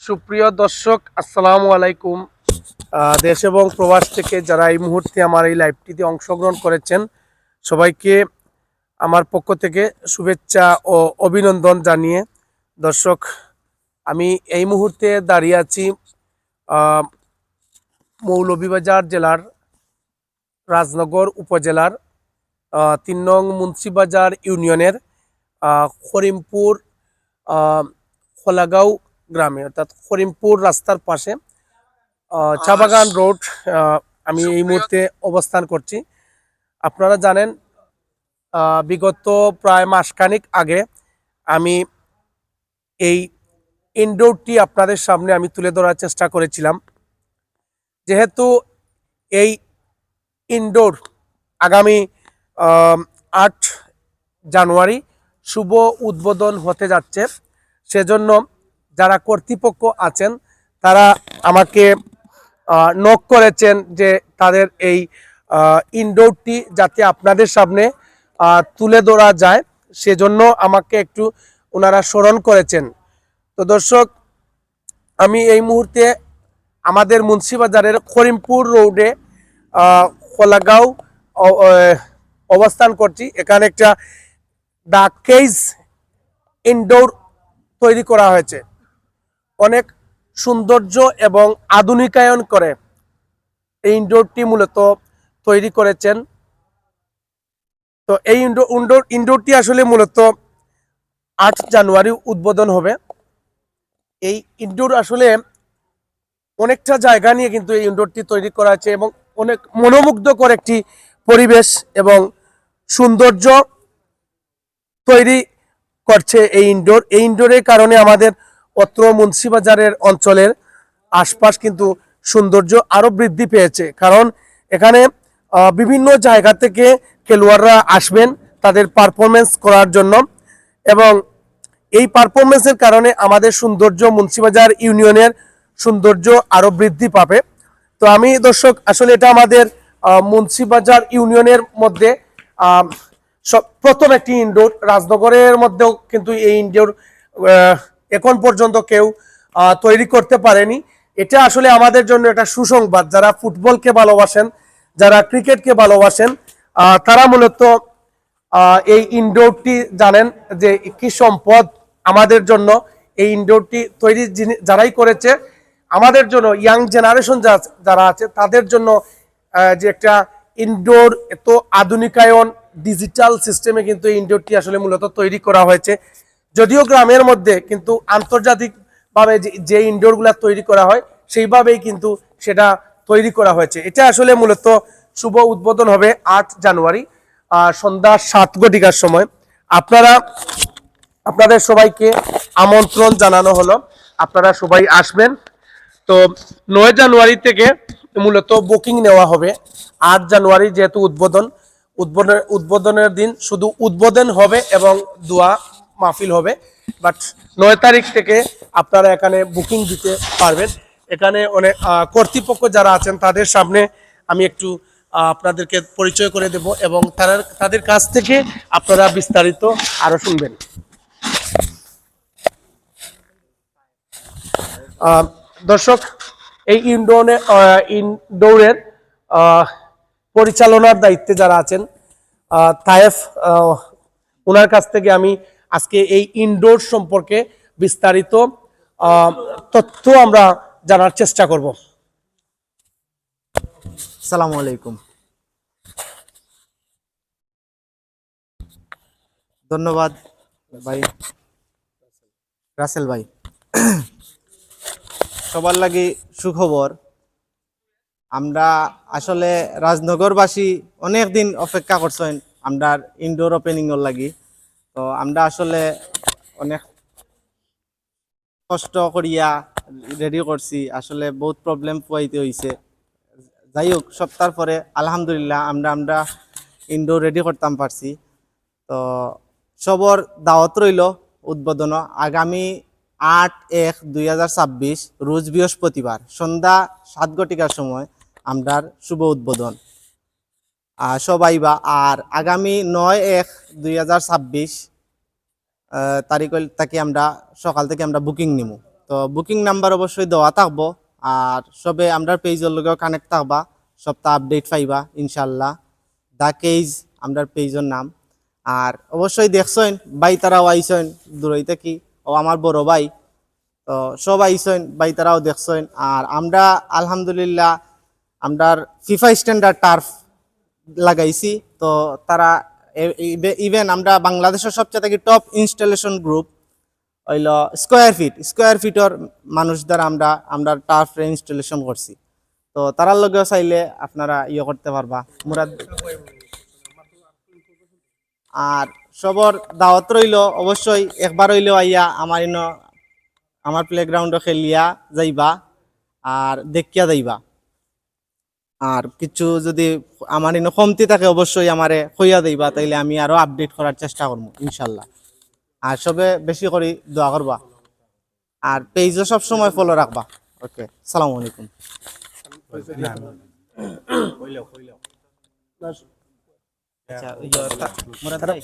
সুপ্রিয় দর্শক, আসসালামু আলাইকুম। দেশ এবং প্রবাস থেকে যারা এই মুহূর্তে আমার এই লাইভটিতে অংশগ্রহণ করেছেন, সবাইকে আমার পক্ষ থেকে শুভেচ্ছা ও অভিনন্দন জানিয়ে, দর্শক, আমি এই মুহূর্তে দাঁড়িয়ে আছি মৌলভীবাজার জেলার রাজনগর উপজেলার ৩ নং মুন্সিবাজার ইউনিয়নের করিমপুর খোলাগাঁও গ্রামে, অর্থাৎ করিমপুর রাস্তার পাশে চা বাগান রোড আমি এই মুহূর্তে অবস্থান করছি। আপনারা জানেন, বিগত প্রায় মাসখানেক আগে আমি এই ইনডোরটি আপনাদের সামনে আমি তুলে ধরার চেষ্টা করেছিলাম। যেহেতু এই ইনডোর আগামী 8 জানুয়ারি শুভ উদ্বোধন হতে যাচ্ছে, সেজন্য যারা কর্তৃপক্ষ আছেন তারা আমাকে নক করেছেন যে তাদের এই ইনডোরটি যাতে আপনাদের সামনে তুলে ধরা যায়, সেজন্য আমাকে একটু ওনারা স্মরণ করেছেন। তো দর্শক, আমি এই মুহূর্তে আমাদের মুন্সিবাজারের করিমপুর রোডে খোলাগাঁও অবস্থান করছি। এখানে একটা দ্য কেজ ইনডোর তৈরি করা হয়েছে, অনেক সৌন্দর্য এবং আধুনিকায়ন করে এই ইনডোরটি মূলত তৈরি করেছেন। তো এই ইনডোরটি আসলে মূলত 8 জানুয়ারি উদ্বোধন হবে। এই ইনডোর আসলে অনেকটা জায়গা নিয়ে কিন্তু এই ইনডোরটি তৈরি করা হয়েছে এবং অনেক মনোমুগ্ধকর একটি পরিবেশ এবং সৌন্দর্য তৈরি করছে এই ইনডোরের কারণে আমাদের অত্র মুন্সিবাজারের অঞ্চলের আশপাশ কিন্তু সৌন্দর্য আরো বৃদ্ধি পেয়েছে। কারণ এখানে বিভিন্ন জায়গা থেকে খেলোয়াড়রা আসবেন তাদের পারফরমেন্স করার জন্য, এবং এই পারফরমেন্সের কারণে আমাদের সৌন্দর্য, মুন্সিবাজার ইউনিয়নের সৌন্দর্য আরো বৃদ্ধি পাবে। তো আমি দর্শক, আসলে এটা আমাদের মুন্সিবাজার ইউনিয়নের মধ্যে প্রথম একটি ইনডোর। রাজনগরের মধ্যেও কিন্তু এই ইনডোর এখন পর্যন্ত কেউ তৈরি করতে পারেনি। এটা আসলে আমাদের জন্য একটা সুসংবাদ। যারা ফুটবলকে ভালোবাসেন, যারা ক্রিকেটকে ভালোবাসেন, তারা মূলত এই ইনডোরটি জানেন যে কি সম্পদ আমাদের জন্য। এই ইনডোরটি তৈরি যারাই করেছে আমাদের জন্য, ইয়াং জেনারেশন যারা আছে তাদের জন্য যে একটা ইনডোর এত আধুনিকায়ন ডিজিটাল সিস্টেমে কিন্তু ইনডোরটি আসলে মূলত তৈরি করা হয়েছে। যদিও গ্রামের মধ্যে কিন্তু আন্তর্জাতিকভাবে যে ইনডোরগুলো তৈরি করা হয় সেইভাবেই কিন্তু সেটা তৈরি করা হয়েছে। এটা আসলে মূলত শুভ উদ্বোধন হবে 8 জানুয়ারি সন্ধ্যা 7 ঘটিকার সময়। আপনাদের সবাইকে আমন্ত্রণ জানানো হলো, আপনারা সবাই আসবেন। তো 9 জানুয়ারি থেকে মূলত বুকিং নেওয়া হবে। 8 জানুয়ারি যেহেতু উদ্বোধনের দিন শুধু উদ্বোধন হবে এবং দোয়া মাহফিল হবে, বাট 9 তারিখ থেকে আপনারা এখানে বুকিং দিতে পারবেন। এখানে অনেক কর্তৃপক্ষ যারা আছেন তাদের সামনে আমি একটু আপনাদেরকে পরিচয় করে দেব এবং তাদের কাছ থেকে আপনারা বিস্তারিত আরো শুনবেন। দর্শক, এই ইনডোরের পরিচালনার দায়িত্বে যারা আছেন তায়েফ, ওনার কাছ থেকে আমি আজকে এই ইনডোর সম্পর্কে বিস্তারিত তথ্য আমরা জানার চেষ্টা করব। আসসালামু আলাইকুম। ধন্যবাদ ভাই রাসেল ভাই। সবার লাগি সুখবর, আমরা আসলে রাজনগরবাসী অনেক দিন অপেক্ষা করছেন আমরা ইনডোর ওপেনিং এর লাগি। তো আমরা আসলে অনেক কষ্ট করিয়া রেডি করছি, আসলে বহুত প্রবলেম পোয়াইতে হয়েছে। যাই হোক, সপ্তাহ পরে আলহামদুলিল্লাহ আমরা ইনডোর রেডি করতাম পারছি। তো সবর দাওয়াত রইল উদ্বোধন আগামী 8/1/2026 রোজ বৃহস্পতিবার সন্ধ্যা 7 ঘটিকার সময় আমরার শুভ উদ্বোধন। সবাই বা আর আগামী 9/1/2026 তারিখ থেকে আমরা সকাল থেকে আমরা বুকিং নিমু। তো বুকিং নাম্বার অবশ্যই দেওয়া থাকবো, আর সবে আমরা পেজের লগেও কানেক্ট থাকবা, সপ্তাহ আপডেট পাইবা ইনশাল্লাহ। দ্য কেজ আমরা পেজের নাম। আর অবশ্যই দেখছেন ভাই তারাও আইসেন দূরই থেকে, ও আমার বড় ভাই, তো সব আইসেন ভাই তারাও দেখছেন। আর আমরা আলহামদুলিল্লাহ আমরার ফিফা স্ট্যান্ডার্ড টার্ফ লাগাইছি। তো তারা ইভেন আমরা বাংলাদেশের সবচেয়ে থেকে টপ ইনস্টলেশন গ্রুপ হইল স্কোয়ার ফিটর মানুষ দ্বারা আমরা টার্ফ ইনস্টলেশন করছি। তো তারার লগেও চাইলে আপনারা ইয়ে করতে পারবা মুরাদ। আর সবর দাওয়াত রইল অবশ্যই একবার হইলেও আইয়া আমার প্লেগ্রাউন্ডে খেলিয়া যাইবা আর দেখিয়া যাইবা। আর কিছু যদি আমার কমতি থাকে অবশ্যই আমারে কইয়া দিবা, তাইলে আমি আরো আপডেট করার চেষ্টা করবো ইনশাল্লাহ। আর সবে বেশি করে দোয়া করবা, আর পেজও সব সময় ফলো রাখবা। ওকে, সালাম আলাইকুম। আচ্ছা, মুরাদ ভাই,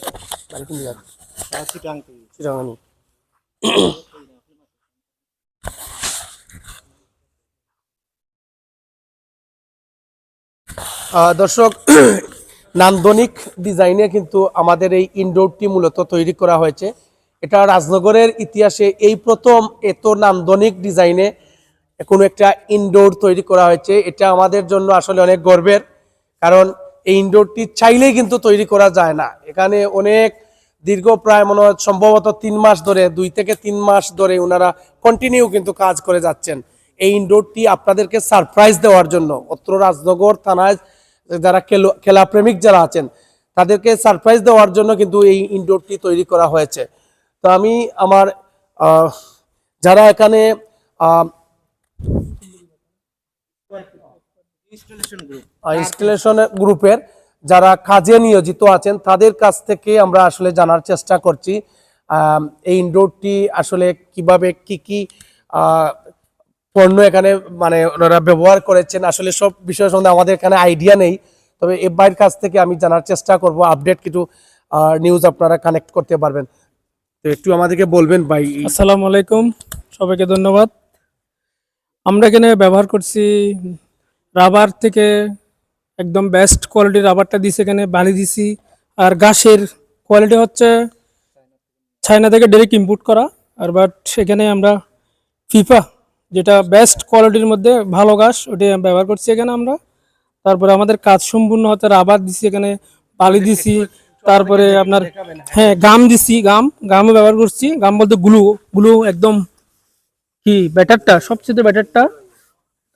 চিটাং থেকে। দর্শক, নান্দনিক ডিজাইনে কিন্তু আমাদের এই ইনডোরটি মূলত তৈরি করা হয়েছে। এটা রাজনগরের ইতিহাসে এই প্রথম এত নান্দনিক ডিজাইনে কোনো একটা ইনডোর তৈরি করা হয়েছে। এটা আমাদের জন্য আসলে অনেক গর্বের, কারণ এই ইনডোরটি চাইলেই কিন্তু তৈরি করা যায় না। এখানে অনেক দীর্ঘ প্রায় মনে হয় সম্ভবত 3 মাস ধরে, 2 থেকে 3 মাস ধরে ওনারা কন্টিনিউ কিন্তু কাজ করে যাচ্ছেন এই ইনডোরটি আপনাদেরকে সারপ্রাইজ দেওয়ার জন্য। অত্র রাজনগর থানায় যারা খেলাপ্রেমিক যারা আছেন তাদেরকে সারপ্রাইজ দেওয়ার জন্য কিন্তু এই ইনডোরটি তৈরি করা হয়েছে। তো আমি আমার যারা এখানে ইনস্টলেশন গ্রুপের যারা কাজে নিয়োজিত আছেন তাদের কাছ থেকে আমরা আসলে জানার চেষ্টা করছি এই ইনডোরটি আসলে কিভাবে কি কি পণ্য এখানে মানে ওনারা ব্যবহার করেছেন, আসলে সব বিষয় সম্বন্ধে আমাদের এখানে আইডিয়া নেই। তবে এই ভাইয়ের কাছ থেকে আমি জানার চেষ্টা করব, আপডেট কিছু নিউজ আপনারা কানেক্ট করতে পারবেন। তো একটু আমাদেরকে বলবেন ভাই। আসসালামু আলাইকুম, সবাইকে ধন্যবাদ। আমরা এখানে ব্যবহার করছি রাবার থেকে একদম বেস্ট কোয়ালিটির রাবারটা দিছি, এখানে বালি দিছি। আর ঘাসের কোয়ালিটি হচ্ছে চায়না থেকে ডাইরেক্ট ইম্পোর্ট করা। আর বাট সেখানে আমরা ফিফা যেটা বেস্ট কোয়ালিটির মধ্যে ভালো ঘাস ওটা ব্যবহার করছি এখানে আমরা। তারপরে আমাদের কাজ সম্পূর্ণ হতে রাবার দিছি, এখানে বালি দিছি, তারপরে আপনার গাম দিছি, গামও ব্যবহার করছি। গাম বলতে গ্লু একদম কি ব্যাটারটা, সবচেয়ে ব্যাটারটা।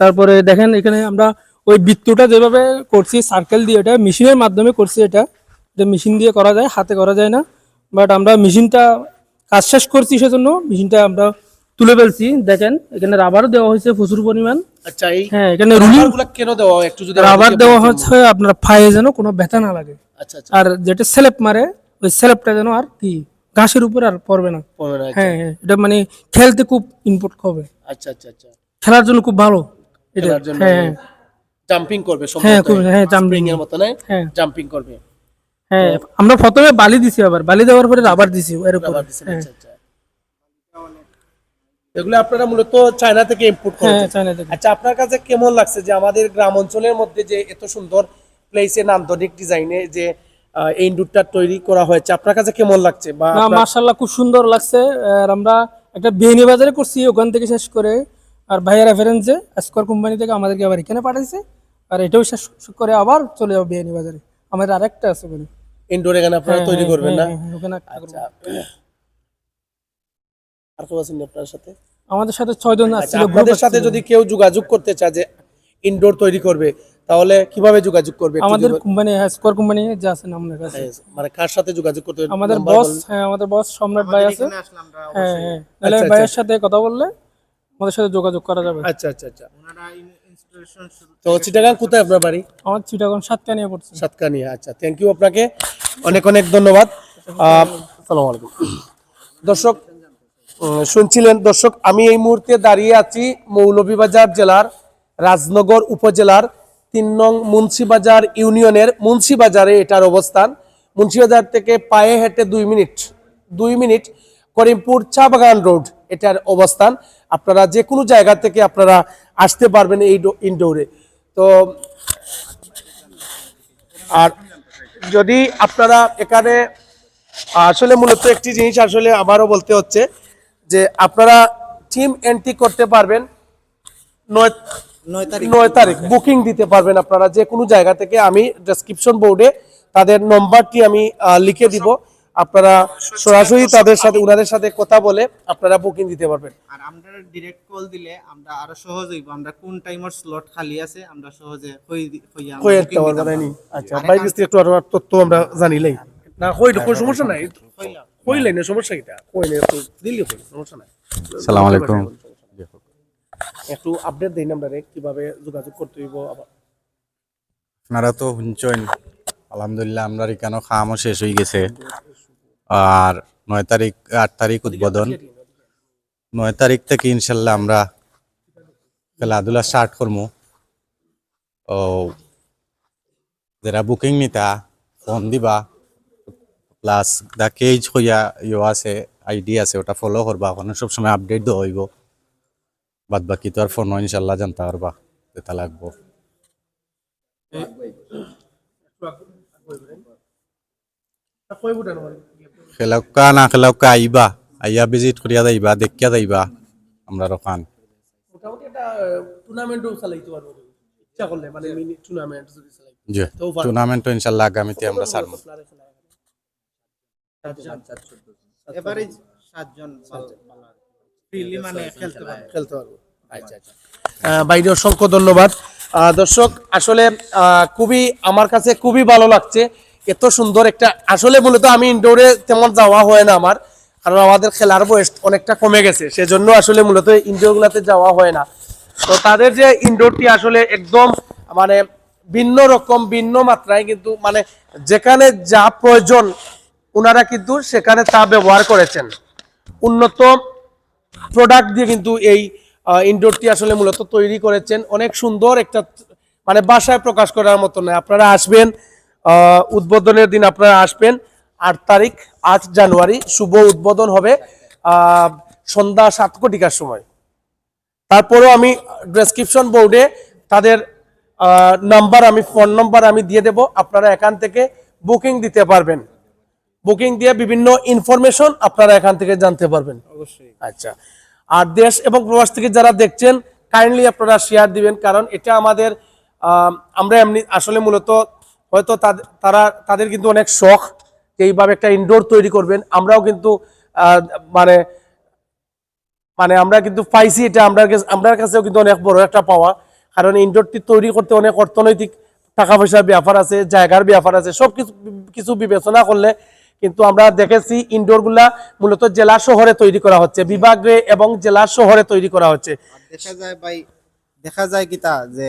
তারপরে দেখেন এখানে আমরা ওই বৃত্তটা যেভাবে করছি সার্কেল দিয়ে, এটা মেশিনের মাধ্যমে করছি। এটা মেশিন দিয়ে করা যায়, হাতে করা যায় না। বাট আমরা মেশিনটা কাজ শেষ করছি, সেজন্য মেশিনটা আমরা তুলে ফেলছি। দেখেন এখানে রাবারও দেওয়া হয়েছে প্রচুর পরিমাণ। আচ্ছা, এই এখানে রুলিং কেন দেওয়া হয় একটু যদি রাবার দেওয়া হচ্ছে আপনার পায়ে যেন কোনো ব্যথা না লাগে। আচ্ছা আচ্ছা, আর যেটা স্ল্যাব মারে ওই স্ল্যাবটা যেন আর কি ঘাসের উপর আর পড়বে না। হ্যাঁ, এটা মানে খেলতে খুব ইনপুট হবে। আচ্ছা আচ্ছা আচ্ছা, খেলার জন্য খুব ভালো এটা। হ্যাঁ জাম্পিং করবে হ্যাঁ, সম্ভবত, হ্যাঁ জাম্পিং এর মত না, হ্যাঁ জাম্পিং করবে। হ্যাঁ, আমরা প্রথমে বালি দিছি, আবার বালি দেওয়ার পরে রাবার দিছি এর উপর। হ্যাঁ এগুলো আপনারা মূলত চায়না থেকে ইম্পোর্ট হ্যাঁ, করেন? চায়না থেকে। আচ্ছা, আপনার কাছে কেমন লাগছে যে আমাদের গ্রাম অঞ্চলের মধ্যে যে এত সুন্দর প্লেসে নান্দনিক ডিজাইনে যে এই ইনডোরটা তৈরি করা হয়েছে, আপনার কাছে কেমন লাগছে? বা না, মাশাআল্লাহ খুব সুন্দর লাগছে। আর আমরা একটা বিয়ানী বাজারে করছি, ওখান থেকে শেষ করে আর ভাইয়ের রেফারেন্সে স্কোয়ার কোম্পানি থেকে আমাদেরকে আবার এখানে পাঠাইছে। আর এটাও শেষ করে আবার চলে যাবো বিয়ানী বাজারে। আমাদের আরেকটা আছে ওখানে ইনডোর, এখানে আপনারা তৈরি করবেন না? ওখানে আচ্ছা, আর কেউ আছেন আপনার সাথে? আমাদের সাথে 6 জন আচ্ছা, আসছিল। আপনাদের সাথে যদি কেউ যোগাযোগ করতে চায় যে ইনডোর তৈরি করবে, তাহলে কিভাবে যোগাযোগ করবে একটু আমাদের যদি কোম্পানি স্কোর কোম্পানি যে আছেন আমাদের কাছে, মানে কার সাথে যোগাযোগ করতে হবে? আমাদের নাম্বার বস, বলুন। হ্যাঁ আমাদের বস সম্রাট ভাই আছে। এখানে আসলে আমরা হ্যাঁ অবশ্যই হ্যাঁ, তাহলে আচ্ছা, ভাইয়ের সাথে কথা বললে আমাদের সাথে যোগাযোগ করা যাবে। আচ্ছা আচ্ছা আচ্ছা। ওনারা ইনস্টলেশন তো চিটাগাং কোথায় আপনার বাড়ি? আমার চিটাগং সাতকানিয়া পড়ছে। সাতকানিয়া। আচ্ছা, থ্যাংক ইউ আপনাকে, অনেক অনেক ধন্যবাদ। আসসালামু আলাইকুম। দর্শক শুনছিলেন দর্শক, আমি এই মুহূর্তে দাঁড়িয়ে আছি মৌলভীবাজার জেলার রাজনগর উপজেলার ৩ নং মুন্সিবাজার ইউনিয়নের মুন্সিবাজারে এটার অবস্থান। মুন্সিবাজার থেকে পায়ে হেঁটে 2 মিনিট করিমপুর চা বাগান রোড এটার অবস্থান। আপনারা যে কোনো জায়গা থেকে আপনারা আসতে পারবেন এই ইনডোরে। তো আর যদি আপনারা এখানে আসলে মূলত একটি জিনিস আসলে আমারও বলতে হচ্ছে যে আপনারা টিম এন্ট্রি করতে পারবেন 9 তারিখ বুকিং দিতে পারবেন আপনারা যে কোনো জায়গা থেকে। আমি ডেসক্রিপশন বোর্ডে তাদের নম্বরটি আমি লিখে দিব, আপনারা সরাসরি তাদের সাথে উনাদের সাথে কথা বলে আপনারা বুকিং দিতে পারবেন। আর আমরা ডাইরেক্ট কল দিলে আমরা আরো সহজ হইব, আমরা কোন টাইমের স্লট খালি আছে আমরা সহজে কই একটা বানাইনি। আচ্ছা ভাই বিস্তারিত একটু আরো তথ্য আমরা জানিলেই না, কই সমস্যা নাই, কইলেন না সমস্যা কিটা, কইলে একটু দিলি কই সমস্যা নাই। আসসালামু আলাইকুম। একটু আপডেট দেন আমরা কিভাবে যোগাযোগ করতে হইব। আবার আপনারা তো শুনছেন, আলহামদুলিল্লাহ আমরা এখানে খামও শেষ হয়ে গেছে। আর 9 তারিখ 8 তারিখ উদ্বোধন, 9 তারিখ থেকে ইনশাল্লাহ আমরা খেলাধুলা স্টার্ট করবো। ও যারা বুকিং নিতা ফোন দিবা, প্লাস দা কেজ হইয়া আছে আইডি আছে ওটা ফলো করবা, ওখানে সবসময় আপডেট দেওয়া হইব। বাদ বাকি তো আর ফোন ইনশাল্লাহ জানতে পারবা যেটা লাগবো। খেলাউকা না খেলাউকা আইবা, আইয়া ভিজিট করিয়া যাইবা, দেখিয়া যাইবা আমরা ওখান। মোটামুটি একটা টুর্নামেন্টও চালাইতে পারবো ইচ্ছা করলে, মানে মিনি টুর্নামেন্ট যদি চালাই জি, টুর্নামেন্ট ইনশাল্লাহ আগামীতে আমরা ছাড়বো। এবারে 7 জন ফ্রিলি মানে খেলতে পারবো। আচ্ছা আচ্ছা, বাইরে অসংখ্য ধন্যবাদ। দর্শক আসলে খুবই আমার কাছে খুবই ভালো লাগছে, এত সুন্দর একটা। আসলে মূলত আমি ইনডোরে তেমন যাওয়া হয় না আমার, কারণ আমাদের খেলার বয়স অনেকটা কমে গেছে, সেজন্য আসলে মূলত ইনডোর গুলাতে যাওয়া হয় না। তো তাদের যে ইনডোরটি আসলে একদম মানে ভিন্ন রকম, ভিন্ন মাত্রায়, কিন্তু মানে যেখানে যা প্রয়োজন ওনারা কিন্তু সেখানে তা ব্যবহার করেছেন। উন্নত প্রোডাক্ট দিয়ে কিন্তু এই ইনডোরটি আসলে মূলত তৈরি করেছেন। অনেক সুন্দর একটা, মানে বাসায় প্রকাশ করার মতো নয়। আপনারা আসবেন, উদ্বোধনের দিন আপনারা আসবেন 8 তারিখ 8 জানুয়ারি শুভ উদ্বোধন হবে সন্ধ্যা 7 কোটিকার সময়। তারপরেও আমি ডেসক্রিপশন বোর্ডে তাদের নাম্বার, আমি ফোন নাম্বার আমি দিয়ে দেব, আপনারা এখান থেকে বুকিং দিতে পারবেন। বুকিং দিয়ে বিভিন্ন ইনফরমেশন আপনারা এখান থেকে জানতে পারবেন অবশ্যই। আচ্ছা, আর দেশ এবং প্রবাস থেকে যারা দেখছেন কাইন্ডলি আপনারা শেয়ার দিবেন, কারণ এটা আমাদের আমরা এমনি আসলে মূলত হয়তো তাদের কিন্তু অনেক শখ এইভাবে একটা ইনডোর তৈরি করবেন। আমরাও কিন্তু মানে মানে আমরা কিন্তু পাইছি, এটা আমরা কাছেও কিন্তু অনেক বড় একটা পাওয়া, কারণ ইনডোরটি তৈরি করতে অনেক অর্থনৈতিক টাকা পয়সার ব্যাপার আছে, জায়গার ব্যাপার আছে, সব কিছু বিবেচনা করলে কিন্তু আমরা দেখেছি ইনডোর গুলা মূলত জেলা শহরে তৈরি করা হচ্ছে, বিভাগে এবং জেলা শহরে তৈরি করা হচ্ছে। দেখা যায় ভাই, দেখা যায় কিতা যে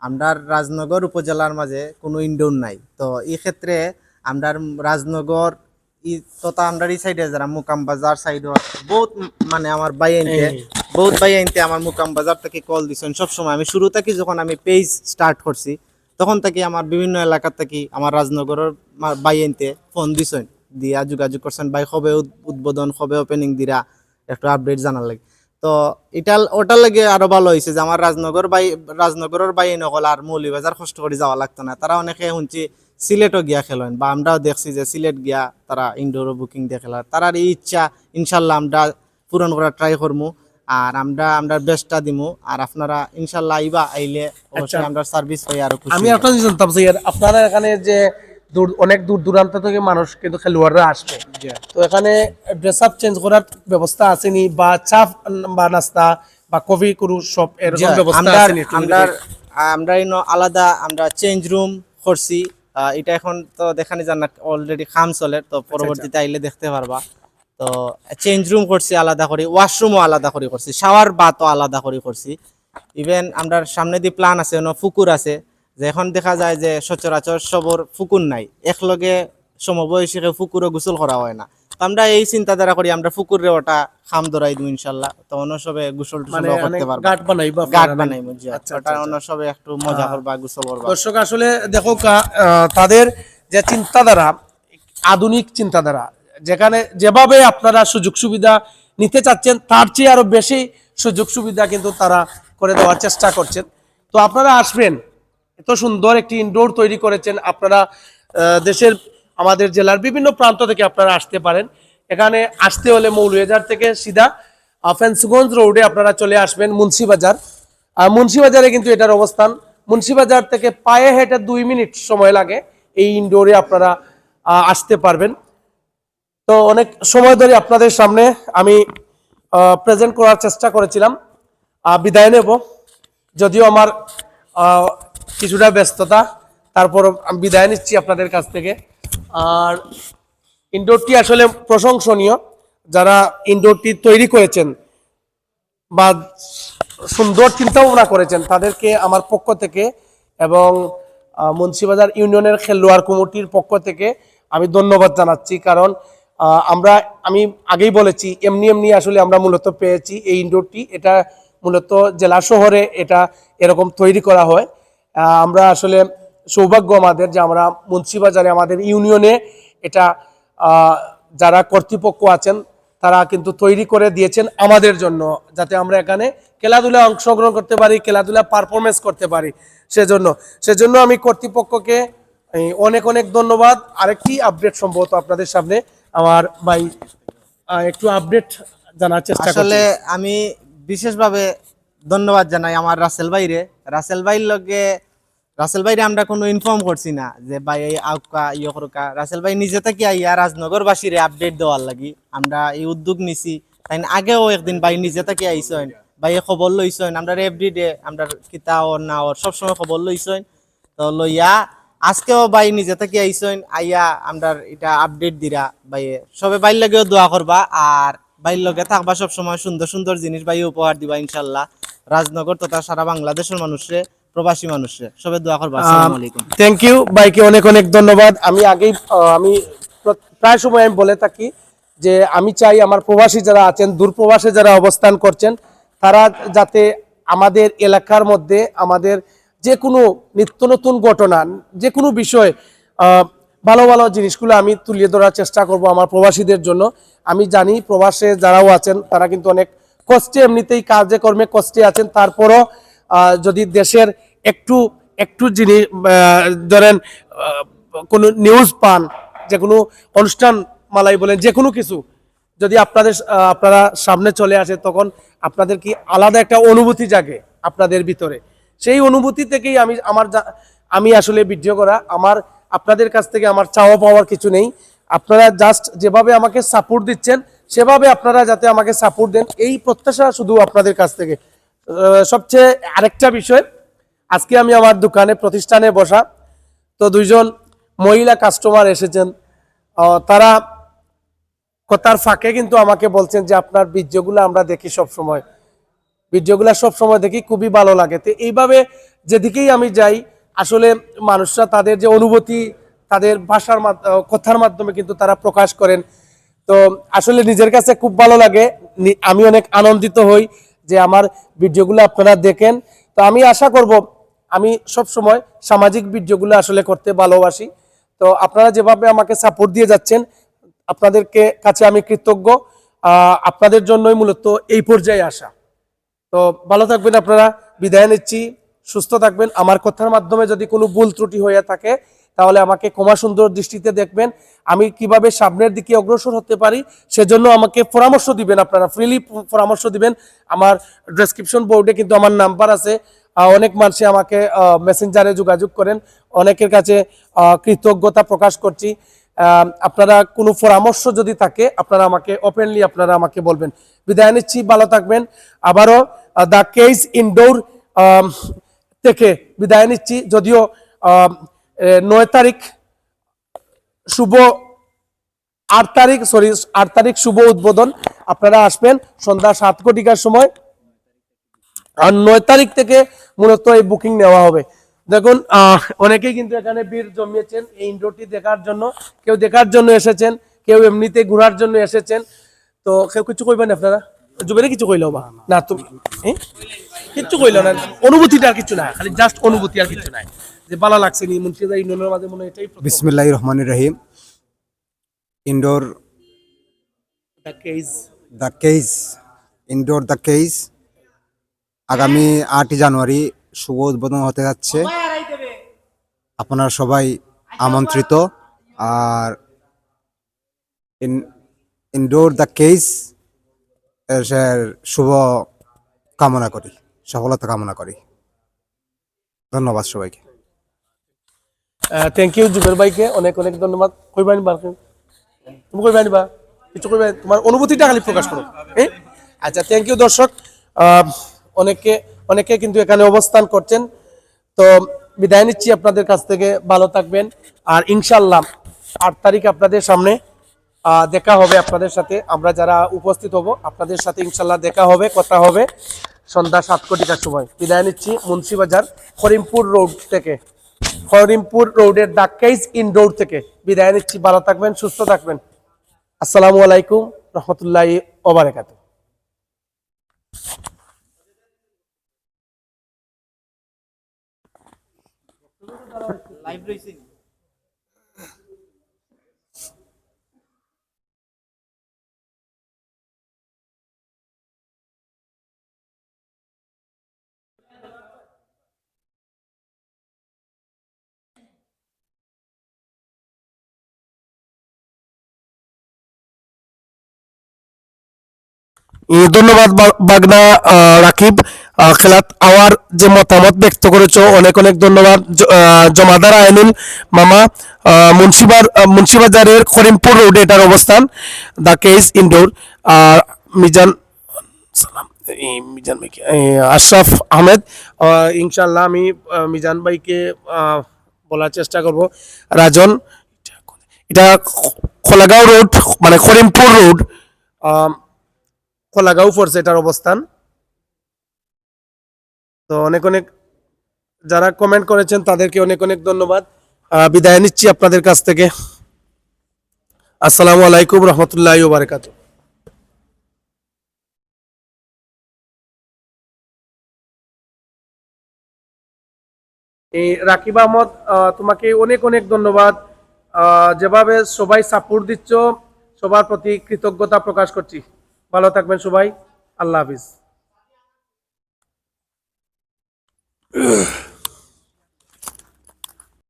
আমরা রাজনগর উপজেলার মাঝে কোনো ইনডোর নাই। তো এই ক্ষেত্রে আমরা রাজনগর তথা আমরা এই সাইডে যারা মুকাম বাজার সাইড বহুত মানে আমার ভাই আইনতে আমার মুকাম বাজার থেকে কল দিছেন সবসময়। আমি শুরু থেকে যখন আমি পেজ স্টার্ট করছি তখন থেকে আমার বিভিন্ন এলাকা থেকে আমার রাজনগরের ভাই আইনতে ফোন দিছেন, দিয়া যোগাযোগ করছেন, ভাই কবে উদ্বোধন, কবে ওপেনিং দিরা, একটু আপডেট জানার লাগে। তো এটা ওটার লাগে আরো ভালো হয়েছে যে আমার রাজনগরের বাইরে নকল আর মৌলভীবাজার কষ্ট করে যাওয়া লাগতো না। তারা অনেকে শুনছি সিলেটও গিয়া খেলেন, বা আমরাও দেখছি যে সিলেট গিয়া তারা ইনডোর বুকিং দিয়ে খেলার। তারার এই ইচ্ছা ইনশাল্লাহ আমরা পূরণ করার ট্রাই করবো, আর আমরা বেস্টটা দিমু। আর আপনারা ইনশাল্লাহ আইলে অবশ্যই আমরা সার্ভিস পাই আরো খুশি। আমি একটা জিনিস জানতাম স্যার, আপনারা এখানে যে অনেক দূর দূরান্ত থেকে মানুষ কিন্তু খেলোয়াড়রা আসবে, তো এখানে ড্রেস আপ চেঞ্জ করার ব্যবস্থা আসেনি, বা চা বা নাস্তা বা কফি করু সব এরকম ব্যবস্থা আসেনি? আমরা আলাদা আমরা চেঞ্জ রুম করছি। এটা এখন তো দেখানি যান না, অলরেডি খাম চলে, তো পরবর্তীতে আইলে দেখতে পারবা। তো চেঞ্জ রুম করছি আলাদা করে, ওয়াশরুমও আলাদা করে করছি, শাওয়ার বাথও আলাদা করে করছি। ইভেন আমরা সামনে দিয়ে প্ল্যান আছে, পুকুর আছে, যে এখন দেখা যায় যে সচরাচর সবর পুকুর নাই, একলগে সমবয়সী পুকুরও গোসল করা হয় না। তো আমরা এই চিন্তাধারা করি আমরা পুকুরে ওটা খাম ধরাই দিব ইনশাল্লাহ। তো অন্য সবে গোসল করতে পারবো, গাট বানাইবা গাট বানাইবো। আচ্ছা, ওটা অন্য সবে একটু মজা করবা, গোসল করবা। দর্শক আসলে দেখো তাদের যে চিন্তাধারা, আধুনিক চিন্তাধারা, যেখানে যেভাবে আপনারা সুযোগ সুবিধা নিতে চাচ্ছেন তার চেয়ে আরো বেশি সুযোগ সুবিধা কিন্তু তারা করে দেওয়ার চেষ্টা করছেন। তো আপনারা আসবেন, এত সুন্দর একটি ইনডোর তৈরি করেছেন। আপনারা দেশের আমাদের জেলার বিভিন্ন প্রান্ত থেকে আপনারা আসতে পারেন। এখানে আসতে হলে মৌলভীবাজার থেকে সিধা ফেন্সগঞ্জ রোডে আপনারা চলে আসবেন মুন্সিবাজার। মুন্সিবাজারে কিন্তু এটার অবস্থান। মুন্সিবাজার থেকে পায়ে হেঁটে 2 মিনিট সময় লাগে এই ইনডোরে আপনারা আসতে পারবেন। তো অনেক সময় ধরে আপনাদের সামনে আমি প্রেজেন্ট করার চেষ্টা করেছিলাম। বিদায় নেব, যদিও আমার কিছুটা ব্যস্ততা, তারপর আমি বিদায় নিচ্ছি আপনাদের কাছ থেকে। আর ইনডোরটি আসলে প্রশংসনীয়, যারা ইনডোরটি তৈরি করেছেন বা সুন্দর চিন্তা ভাবনা করেছেন তাদেরকে আমার পক্ষ থেকে এবং মুন্সিবাজার ইউনিয়নের খেলোয়াড় কমিটির পক্ষ থেকে আমি ধন্যবাদ জানাচ্ছি। কারণ আমি আগেই বলেছি, এমনি এমনি আসলে আমরা মূলত পেয়েছি এই ইনডোরটি। এটা মূলত জেলা শহরে এটা এরকম তৈরি করা হয়। আমরা আসলে সৌভাগ্য আমাদের যে আমরা মুন্সিবাজারে আমাদের ইউনিয়নে এটা যারা কর্তৃপক্ষ আছেন তারা কিন্তু তৈরি করে দিয়েছেন আমাদের জন্য, যাতে আমরা এখানে খেলাধুলা অংশগ্রহণ করতে পারি, খেলাধুলা পারফরমেন্স করতে পারি। সেজন্য আমি কর্তৃপক্ষকে অনেক অনেক ধন্যবাদ। আরেকটি আপডেট সম্ভবত আপনাদের সামনে আমার ভাই একটু আপডেট জানার চেষ্টা করছি। আসলে আমি বিশেষভাবে ধন্যবাদ জানাই আমার রাসেল ভাইরে আমরা কোনো ইনফর্ম করছি না যে ভাই এই আউকা ইয়করকা। রাসেল ভাই নিজে থেকে আইয়া রাজনগরবাসীরে আপডেট দেওয়ার লাগি আমরা এই উদ্যোগ নিছি। তাই আগেও একদিন ভাই নিজে থেকে আইসেন, ভাই খবর লইছেন, আমরা এভরিডে আমরা কিতা ওর না ওর সবসময় খবর লইছেন। তো লইয়া আজকেও ভাই নিজে থেকে আইসেন, আইয়া আমরা এটা আপডেট দিরা। ভাই সবে বাইর লাগেও দোয়া করবা, আর বাইর লগে থাকবা সবসময়, সুন্দর সুন্দর জিনিস ভাই উপহার দিবা ইনশাল্লাহ। রাজনগর তথা সারা বাংলাদেশের মানুষে, প্রবাসী মানুষে সবে দোয়া করবা। আসসালামু আলাইকুম। থ্যাংক ইউ ভাইকে অনেক অনেক ধন্যবাদ। আমি আগেই আমি প্রায় সময় আমি বলে থাকি যে আমি চাই আমার প্রবাসী যারা আছেন, দূরপ্রবাসে যারা অবস্থান করছেন, তারা যাতে আমাদের এলাকার মধ্যে আমাদের যে কোনো নিত্য নতুন ঘটনা, যে কোনো বিষয়, ভালো ভালো জিনিসগুলো আমি তুলে ধরার চেষ্টা করব আমার প্রবাসীদের জন্য। আমি জানি প্রবাসে যারাও আছেন তারা কিন্তু অনেক কষ্টে, এমনিতেই কাজে কর্মে কষ্টে আছেন, তারপরও যদি দেশের একটু জিনিস ধরেন কোনো নিউজ পান, যে কোনো অনুষ্ঠান মালাই বলেন, যে কোনো কিছু যদি আপনারা সামনে চলে আসে, তখন আপনাদের কি আলাদা একটা অনুভূতি জাগে আপনাদের ভিতরে। সেই অনুভূতি থেকেই আমি আসলে ভিডিও করা। আপনাদের কাছ থেকে আমার চাওয়া পাওয়ার কিছু নেই। আপনারা জাস্ট যেভাবে আমাকে সাপোর্ট দিচ্ছেন সেভাবে আপনারা যাতে আমাকে সাপোর্ট দেন, এই প্রত্যাশা শুধু আপনাদের কাছ থেকে। সবচেয়ে আরেকটা বিষয়, আজকে আমি আমার দোকানে প্রতিষ্ঠানে বসা, তো 2জন মহিলা কাস্টমার এসেছেন। তারা কথার ফাঁকে কিন্তু আমাকে বলছেন যে আপনার ভিডিওগুলো আমরা দেখি সবসময় দেখি, খুবই ভালো লাগে। তো এইভাবে যেদিকেই আমি যাই আসলে মানুষরা তাদের যে অনুভূতি তাদের কথার মাধ্যমে কিন্তু তারা প্রকাশ করেন। তো আসলে নিজের কাছে খুব ভালো লাগে, আমি অনেক আনন্দিত হই যে আমার ভিডিওগুলো আপনারা দেখেন। তো আমি আশা করব, আমি সব সময় সামাজিক ভিডিওগুলো আসলে করতে ভালোবাসি। তো আপনারা যেভাবে আমাকে সাপোর্ট দিয়ে যাচ্ছেন, আপনাদেরকে কাছে আমি কৃতজ্ঞ। আপনাদের জন্যই মূলত এই পর্যায়ে আসা। তো ভালো থাকবেন আপনারা, বিদায় নিচ্ছি, সুস্থ থাকবেন। আমার কথার মাধ্যমে যদি কোনো ভুল ত্রুটি হয়ে থাকে তাহলে আমাকে ক্ষমা সুন্দর দৃষ্টিতে দেখবেন। আমি কিভাবে সামনের দিকে অগ্রসর হতে পারি সেজন্য আমাকে পরামর্শ দিবেন, আপনারা ফ্রিলি পরামর্শ দিবেন। আমার ডেসক্রিপশন বোর্ডে কিন্তু আমার নাম্বার আছে। অনেক মানুষে আমাকে মেসেঞ্জারে যোগাযোগ করেন, অনেকের কাছে কৃতজ্ঞতা প্রকাশ করছি। আপনারা কোনো পরামর্শ যদি থাকে আপনারা আমাকে ওপেনলি আপনারা আমাকে বলবেন। বিদায় নিচ্ছি, ভালো থাকবেন। আবারও দ্য কেস ইনডোর থেকে বিদায় নিচ্ছি। যদিও 9 তারিখ শুভ 8 তারিখ শুভ উদ্বোধন, আপনারা আসবেন সন্ধ্যা 7 কোটিকার সময়। আর 9 তারিখ থেকে মূলত এই বুকিং নেওয়া হবে। দেখুন অনেকেই কিন্তু এখানে ভিড় জমিয়েছেন এই ইনডোরটি দেখার জন্য, কেউ দেখার জন্য এসেছেন, কেউ এমনিতে ঘোরার জন্য এসেছেন। তো কেউ কিছু কইবেন আপনারা? জুবেরে কিছু কইলো বা না? তুমি কিচ্ছু কইলো না, অনুভূতিটা আর কিছু না, খালি জাস্ট অনুভূতি আর কিছু নাই, যে ভালো লাগছে নি মুন্সিগঞ্জ ইউনিয়নের মাঝে মনে হয় এটাই প্রথম। বিসমিল্লাহির রহমানির রহিম। Indore The case। The case আগামী 8 জানুয়ারি শুভ উদ্বোধন হতে যাচ্ছে। আপনারা সবাই আমন্ত্রিত। আর ইনডোর দ্য কেজ এর শুভ কামনা করি, সফলতা কামনা করি। ধন্যবাদ সবাইকে। থ্যাংক ইউ জুবের ভাইকে, অনেক অনেক ধন্যবাদ। কইবানি বা তুমি কইবানি বা কিছু কইবা, তোমার অনুভূতিটা খালি প্রকাশ করো। আচ্ছা, থ্যাংক ইউ দর্শক। অনেকে কিন্তু এখানে অবস্থান করছেন। তো বিদায় নিচ্ছি আপনাদের কাছ থেকে, ভালো থাকবেন। আর ইনশাল্লাহ 8 তারিখ আপনাদের সামনে দেখা হবে, আপনাদের সাথে আমরা যারা উপস্থিত হব আপনাদের সাথে ইনশাল্লাহ দেখা হবে, কথা হবে সন্ধ্যা 7 কোটিকার সময়। বিদায় নিচ্ছি মুন্সিবাজার করিমপুর রোড থেকে, করিমপুর রোডের ডাক্কাইজ ইনডোর থেকে বিদায় নিচ্ছি। ভালো থাকবেন, সুস্থ থাকবেন। আসসালামু আলাইকুম রহমতুল্লাহি ওয়া বারাকাতুহু। ধন্যবাদ বাগনা রাকিব, খেলাত আওয়ার যে মতামত ব্যক্ত করেছো, অনেক অনেক ধন্যবাদ। জমাদার আইনুল মামা, মুন্সিবাজারের করিমপুর রোডে এটার অবস্থান, দ্য কেজ ইনডোর। মিজান সালাম, মিজান ভাইকে, আশরাফ আহমেদ, ইনশাল্লাহ আমি মিজান ভাইকে বলার চেষ্টা করব। রাজন, এটা খোলাগাঁও রোড, মানে করিমপুর রোড, খোলাগাঁও পড়ছে এটার অবস্থান। তো অনেক অনেক যারা কমেন্ট করেছেন তাদেরকে অনেক অনেক ধন্যবাদ। বিদায় নিচ্ছি আপনাদের কাছ থেকে। আসসালামু আলাইকুম রহমতুল্লাহি ওয়া বারাকাতুহু। রাকিব আহমদ, তোমাকে অনেক অনেক ধন্যবাদ। যেভাবে সবাই সাপোর্ট দিচ্ছ, সবার প্রতি কৃতজ্ঞতা প্রকাশ করছি। ভালো থাকবেন সবাই, আল্লাহ হাফিজ।